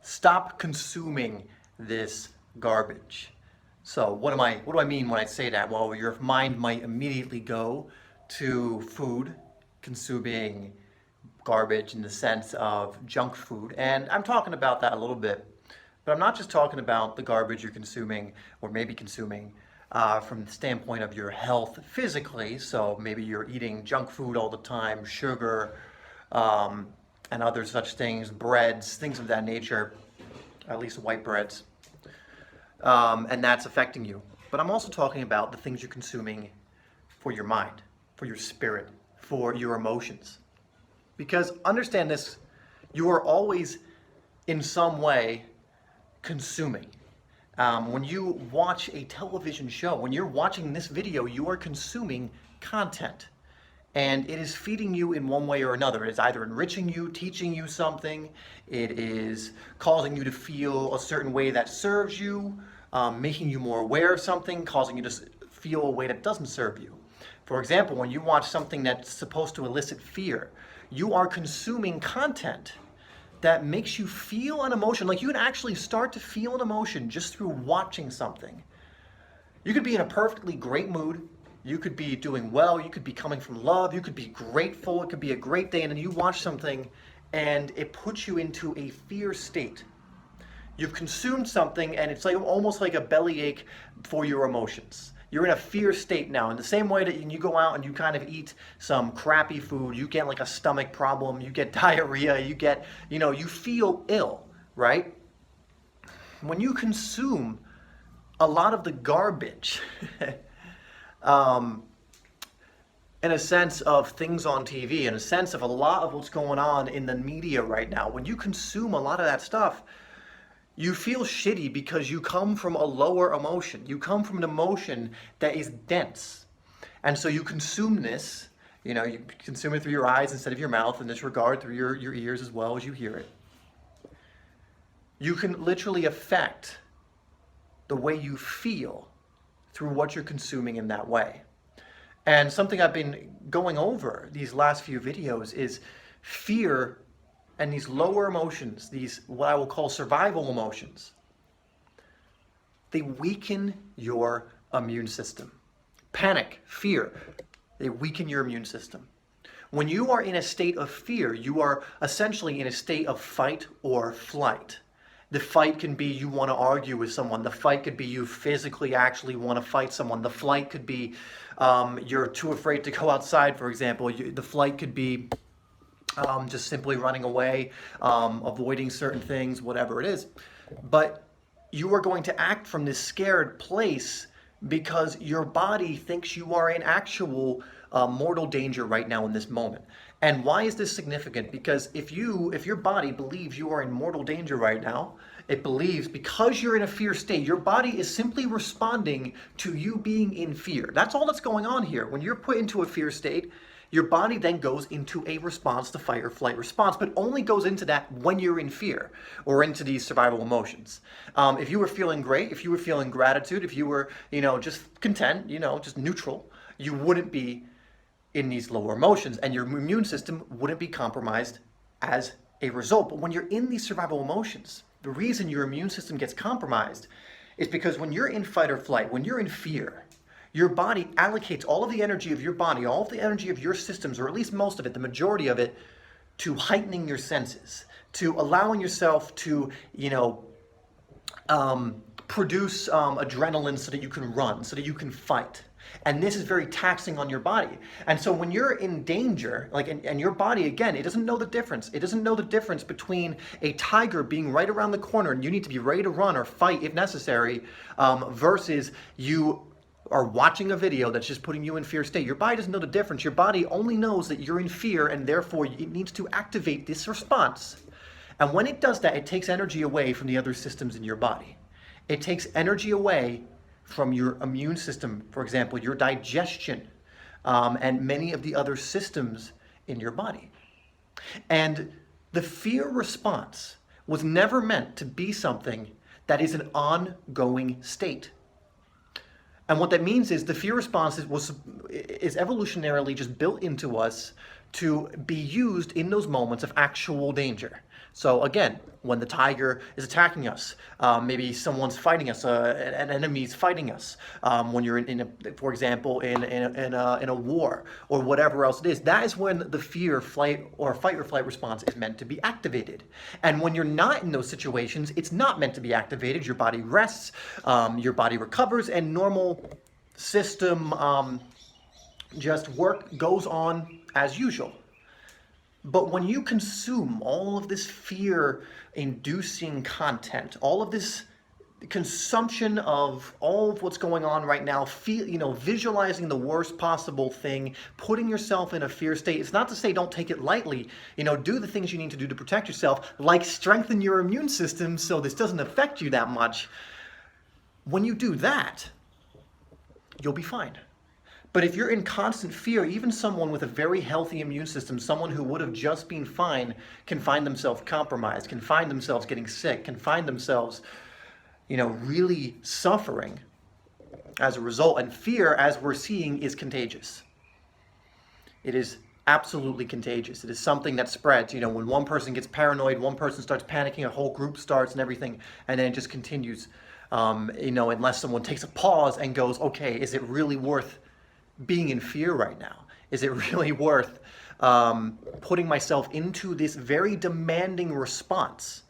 Stop consuming this garbage. So what do I mean when I say that? Well, your mind might immediately go to food, consuming garbage in the sense of junk food. And I'm talking about that a little bit, but I'm not just talking about the garbage you're consuming or maybe consuming from the standpoint of your health physically. So maybe you're eating junk food all the time, sugar, and other such things, breads, things of that nature, at least white breads, and that's affecting you. But I'm also talking about the things you're consuming for your mind, for your spirit, for your emotions. Because understand this, you are always in some way consuming. When you watch a television show, when you're watching this video, you are consuming content. And it is feeding you in one way or another. It is either enriching you, teaching you something, it is causing you to feel a certain way that serves you, making you more aware of something, causing you to feel a way that doesn't serve you. For example, when you watch something that's supposed to elicit fear, you are consuming content that makes you feel an emotion. Like you can actually start to feel an emotion just through watching something. You could be in a perfectly great mood. You could be doing well, you could be coming from love, you could be grateful, it could be a great day, and then you watch something and it puts you into a fear state. You've consumed something and it's like almost like a bellyache for your emotions. You're in a fear state now. In the same way that you go out and you kind of eat some crappy food, you get like a stomach problem, you get diarrhea, you feel ill, right? When you consume a lot of the garbage, in a sense of things on TV, in a sense of a lot of what's going on in the media right now, when you consume a lot of that stuff, you feel shitty because you come from a lower emotion. You come from an emotion that is dense. And so you consume this, you consume it through your eyes instead of your mouth, in this regard, through your ears as well as you hear it. You can literally affect the way you feel through what you're consuming in that way. And something I've been going over these last few videos is fear and these lower emotions, these what I will call survival emotions. They weaken your immune system. Panic, fear, they weaken your immune system. When you are in a state of fear, you are essentially in a state of fight or flight. The fight can be you want to argue with someone. The fight could be you physically actually want to fight someone. The flight could be you're too afraid to go outside, for example. The flight could be just simply running away, avoiding certain things, whatever it is. But you are going to act from this scared place because your body thinks you are in actual mortal danger right now in this moment. And why is this significant? Because if your body believes you are in mortal danger right now, it believes because you're in a fear state, your body is simply responding to you being in fear. That's all that's going on here. When you're put into a fear state, your body then goes into a response, the fight or flight response, but only goes into that when you're in fear or into these survival emotions. If you were feeling great, if you were feeling gratitude, if you were, just content, just neutral, you wouldn't be in these lower emotions and your immune system wouldn't be compromised as a result. But when you're in these survival emotions, the reason your immune system gets compromised is because when you're in fight or flight, when you're in fear, your body allocates all of the energy of your body, all of the energy of your systems, or at least most of it, the majority of it, to heightening your senses, to allowing yourself to, produce adrenaline so that you can run, so that you can fight. And this is very taxing on your body. And so when you're in danger, and your body, again, it doesn't know the difference. It doesn't know the difference between a tiger being right around the corner and you need to be ready to run or fight if necessary, versus you are watching a video that's just putting you in fear state. Your body doesn't know the difference. Your body only knows that you're in fear and therefore it needs to activate this response. And when it does that, it takes energy away from the other systems in your body. It takes energy away from your immune system, for example, your digestion, and many of the other systems in your body. And the fear response was never meant to be something that is an ongoing state. And what that means is the fear response is evolutionarily just built into us to be used in those moments of actual danger. So again, when the tiger is attacking us, maybe someone's fighting us, an enemy's fighting us, when you're for example, in a war or whatever else it is, that is when the fear, flight, or fight or flight response is meant to be activated. And when you're not in those situations, it's not meant to be activated. Your body rests, your body recovers, and normal system just work goes on as usual. But when you consume all of this fear-inducing content, all of this consumption of all of what's going on right now, visualizing the worst possible thing, putting yourself in a fear state, it's not to say don't take it lightly. Do the things you need to do to protect yourself, like strengthen your immune system so this doesn't affect you that much. When you do that, you'll be fine. But if you're in constant fear, even someone with a very healthy immune system, someone who would have just been fine, can find themselves compromised, can find themselves getting sick, can find themselves, really suffering as a result. And fear, as we're seeing, is contagious. It is absolutely contagious. It is something that spreads. When one person gets paranoid, one person starts panicking, a whole group starts and everything, and then it just continues. Unless someone takes a pause and goes, okay, is it really worth being in fear right now? Is it really worth putting myself into this very demanding response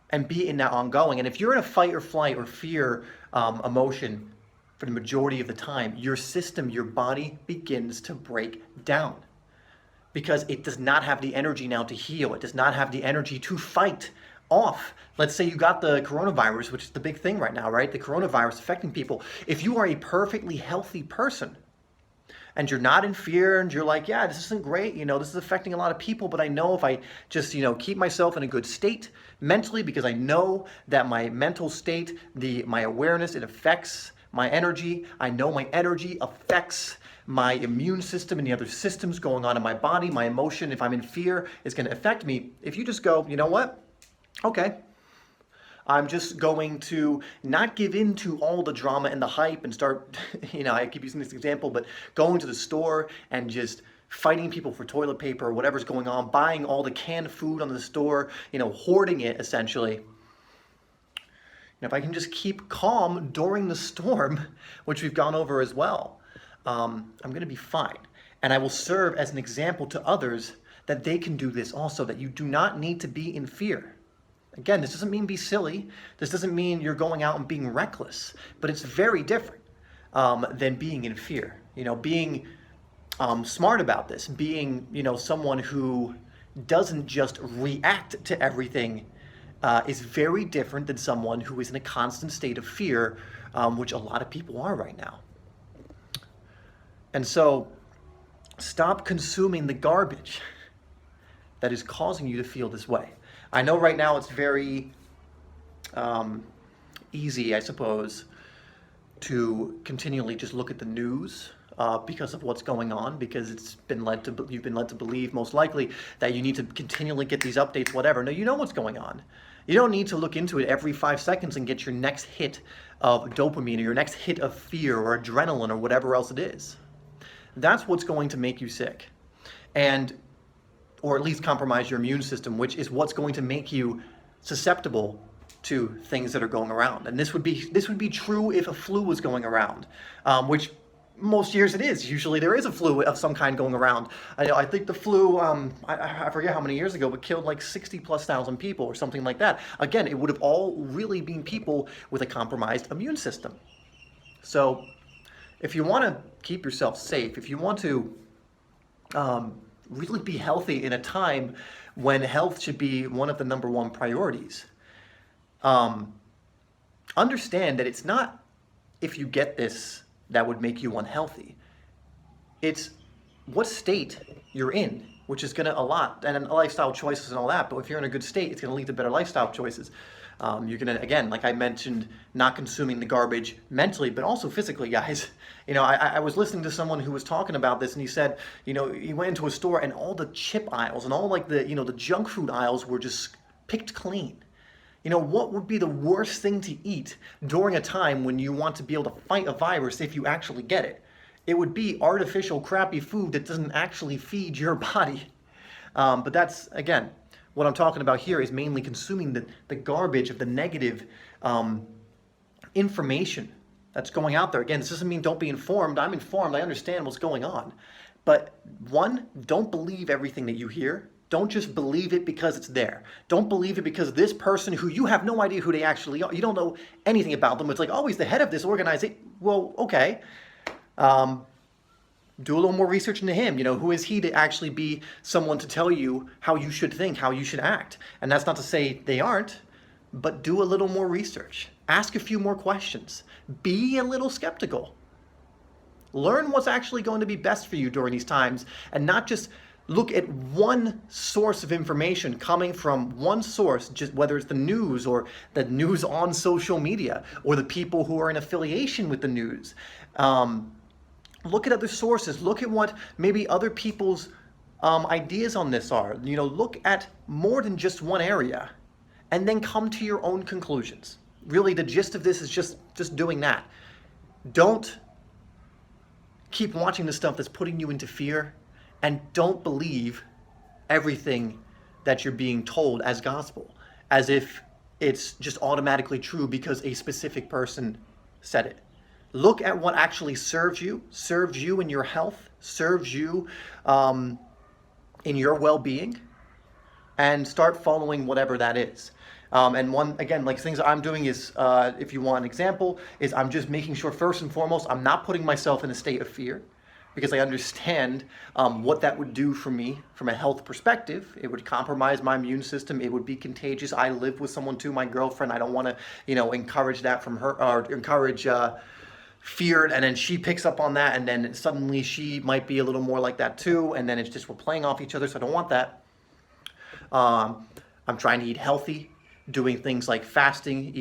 and be in that ongoing? And if you're in a fight or flight or fear emotion for the majority of the time, your system, your body begins to break down because it does not have the energy now to heal. It does not have the energy to fight off. Let's say you got the coronavirus, which is the big thing right now, right? The coronavirus affecting people. If you are a perfectly healthy person and you're not in fear and you're like, yeah, this isn't great, this is affecting a lot of people, but I know if I just, keep myself in a good state mentally, because I know that my mental state, my awareness, it affects my energy. I know my energy affects my immune system and the other systems going on in my body. My emotion, if I'm in fear, is going to affect me. If you just go, you know what? Okay, I'm just going to not give in to all the drama and the hype and start, I keep using this example, but going to the store and just fighting people for toilet paper or whatever's going on, buying all the canned food on the store, hoarding it essentially. And if I can just keep calm during the storm, which we've gone over as well, I'm going to be fine. And I will serve as an example to others that they can do this also, that you do not need to be in fear. Again, this doesn't mean be silly. This doesn't mean you're going out and being reckless, but it's very different than being in fear. Being smart about this, being, someone who doesn't just react to everything is very different than someone who is in a constant state of fear, which a lot of people are right now. And so stop consuming the garbage that is causing you to feel this way. I know right now it's very easy, I suppose, to continually just look at the news because of what's going on, because you've been led to believe most likely that you need to continually get these updates, whatever. No, you know what's going on. You don't need to look into it every 5 seconds and get your next hit of dopamine or your next hit of fear or adrenaline or whatever else it is. That's what's going to make you sick. Or at least compromise your immune system, which is what's going to make you susceptible to things that are going around. And this would be true if a flu was going around, which most years it is. Usually there is a flu of some kind going around. I think the flu, I forget how many years ago, but killed like 60,000+ people or something like that. Again, it would have all really been people with a compromised immune system. So if you want to keep yourself safe, if you want to really be healthy in a time when health should be one of the number one priorities, understand that it's not if you get this that would make you unhealthy. It's what state you're in, which is going to and lifestyle choices and all that. But if you're in a good state, it's going to lead to better lifestyle choices. You're going to, again, like I mentioned, not consuming the garbage mentally, but also physically, guys. I was listening to someone who was talking about this, and he said, he went into a store and all the chip aisles and all like the junk food aisles were just picked clean. What would be the worst thing to eat during a time when you want to be able to fight a virus if you actually get it? It would be artificial, crappy food that doesn't actually feed your body. But that's, again, what I'm talking about here is mainly consuming the garbage of the negative information that's going out there. Again, this doesn't mean don't be informed. I'm informed. I understand what's going on. But one, don't believe everything that you hear. Don't just believe it because it's there. Don't believe it because this person who you have no idea who they actually are, you don't know anything about them. It's like, oh, he's the head of this organization. Well, okay. Do a little more research into him. Who is he to actually be someone to tell you how you should think, how you should act? And that's not to say they aren't, but do a little more research. Ask a few more questions. Be a little skeptical. Learn what's actually going to be best for you during these times, and not just look at one source of information coming from one source, just whether it's the news or the news on social media or the people who are in affiliation with the news. Look at other sources. Look at what maybe other people's ideas on this are. Look at more than just one area, and then come to your own conclusions. Really, the gist of this is just doing that. Don't keep watching the stuff that's putting you into fear, and don't believe everything that you're being told as gospel, as if it's just automatically true because a specific person said it. Look at what actually serves you in your health, serves you in your well-being, and start following whatever that is. And one, again, like things I'm doing is, if you want an example, is I'm just making sure first and foremost, I'm not putting myself in a state of fear, because I understand what that would do for me from a health perspective. It would compromise my immune system. It would be contagious. I live with someone too, my girlfriend. I don't want to, encourage that from her, or encourage fear, and then she picks up on that, and then suddenly she might be a little more like that too, and then it's just we're playing off each other, so I don't want that. I'm trying to eat healthy, doing things like fasting,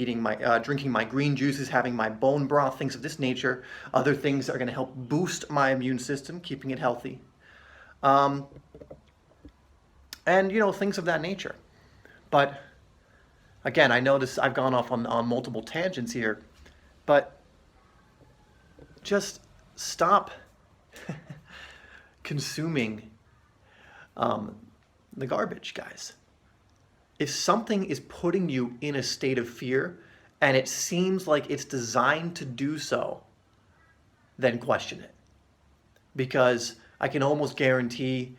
drinking my green juices, having my bone broth, things of this nature. Other things that are going to help boost my immune system, keeping it healthy. And, things of that nature. But, again, I notice I've gone off on multiple tangents here, but just stop consuming the garbage, guys. If something is putting you in a state of fear and it seems like it's designed to do so, then question it. Because I can almost guarantee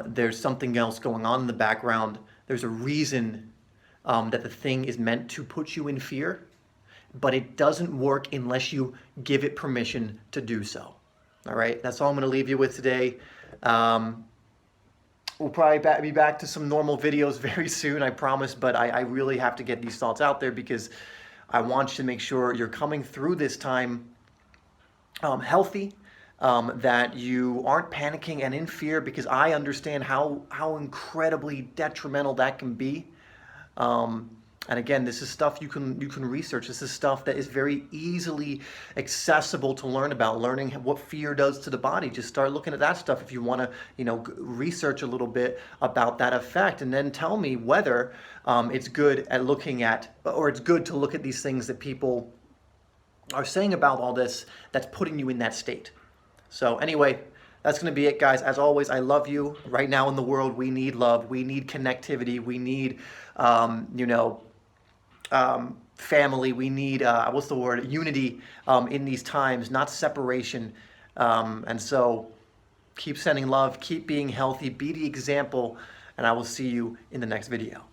there's something else going on in the background. There's a reason that the thing is meant to put you in fear, but it doesn't work unless you give it permission to do so. All right, that's all I'm going to leave you with today. We'll probably be back to some normal videos very soon, I promise, but I really have to get these thoughts out there because I want you to make sure you're coming through this time healthy, that you aren't panicking and in fear, because I understand how incredibly detrimental that can be. And again, this is stuff you can research. This is stuff that is very easily accessible to learn about, learning what fear does to the body. Just start looking at that stuff if you want to, research a little bit about that effect, and then tell me whether it's good at looking at, or it's good to look at these things that people are saying about all this that's putting you in that state. So anyway, that's going to be it, guys. As always, I love you. Right now in the world, we need love. We need connectivity. We need, family. We need, unity in these times, not separation. And so keep sending love, keep being healthy, be the example, and I will see you in the next video.